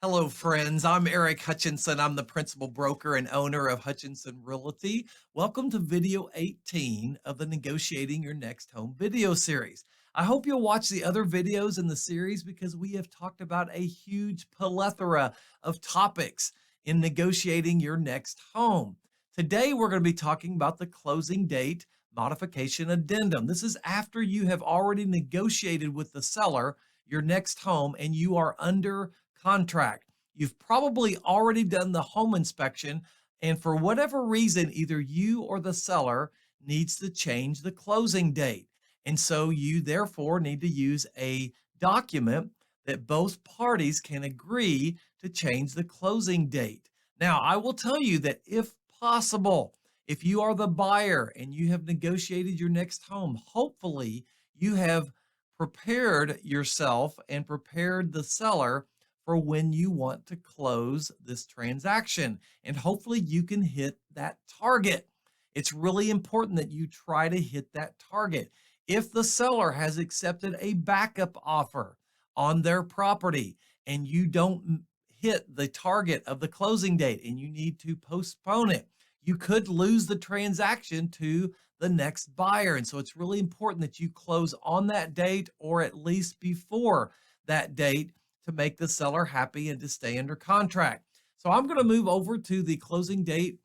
Hello, friends. I'm Eric Hutchinson. I'm the principal broker and owner of Hutchinson Realty. Welcome to video 18 of the Negotiating Your Next Home video series. I hope you'll watch the other videos in the series because we have talked about a huge plethora of topics in negotiating your next home. Today, we're going to be talking about the closing date modification addendum. This is after you have already negotiated with the seller your next home and you are under contract. You've probably already done the home inspection, and for whatever reason, either you or the seller needs to change the closing date. And so you therefore need to use a document that both parties can agree to change the closing date. Now, I will tell you that if possible, if you are the buyer and you have negotiated your next home, hopefully you have prepared yourself and prepared the seller for when you want to close this transaction. And hopefully you can hit that target. It's really important that you try to hit that target. If the seller has accepted a backup offer on their property and you don't hit the target of the closing date and you need to postpone it, you could lose the transaction to the next buyer. And so it's really important that you close on that date or at least before that date to make the seller happy and to stay under contract. So I'm going to move over to the closing date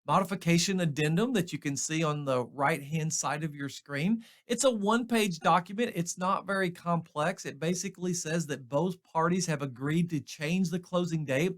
modification addendum that you can see on the right-hand side of your screen. It's a one-page document. It's not very complex. It basically says that both parties have agreed to change the closing date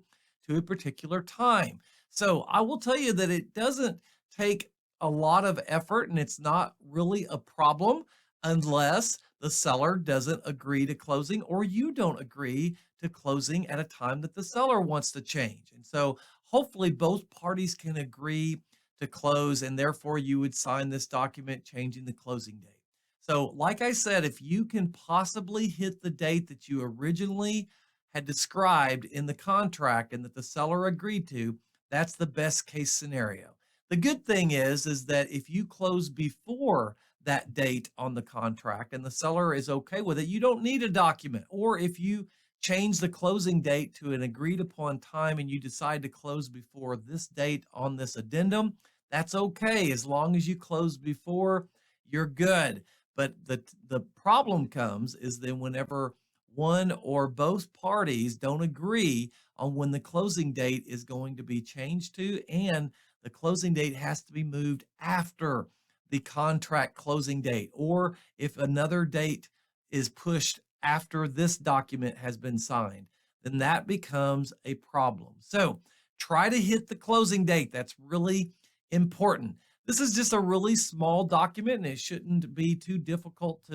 to a particular time. So I will tell you that it doesn't take a lot of effort and it's not really a problem unless the seller doesn't agree to closing or you don't agree to closing at a time that the seller wants to change. And so hopefully both parties can agree to close and therefore you would sign this document changing the closing date. So like I said, if you can possibly hit the date that you originally had described in the contract and that the seller agreed to, that's the best case scenario. The good thing is that if you close before that date on the contract and the seller is okay with it, you don't need a document. Or if you change the closing date to an agreed upon time and you decide to close before this date on this addendum, that's okay. As long as you close before, you're good. But the problem comes is then whenever one or both parties don't agree on when the closing date is going to be changed to, and the closing date has to be moved after the contract closing date, or if another date is pushed after this document has been signed, then that becomes a problem. So try to hit the closing date. That's really important. This is just a really small document and it shouldn't be too difficult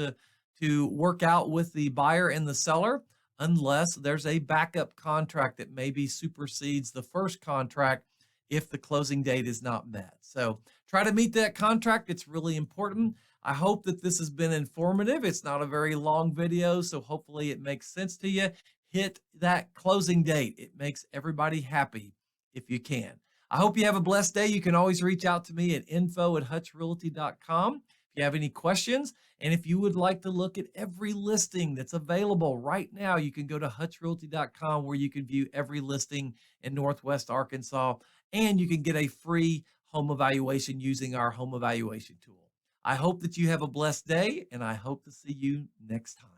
to work out with the buyer and the seller unless there's a backup contract that maybe supersedes the first contract if the closing date is not met. So try to meet that contract. It's really important. I hope that this has been informative. It's not a very long video, so hopefully it makes sense to you. Hit that closing date. It makes everybody happy if you can. I hope you have a blessed day. You can always reach out to me at info@hutchrealty.com if you have any questions. And if you would like to look at every listing that's available right now, you can go to hutchrealty.com where you can view every listing in Northwest Arkansas and you can get a free home evaluation using our home evaluation tool. I hope that you have a blessed day and I hope to see you next time.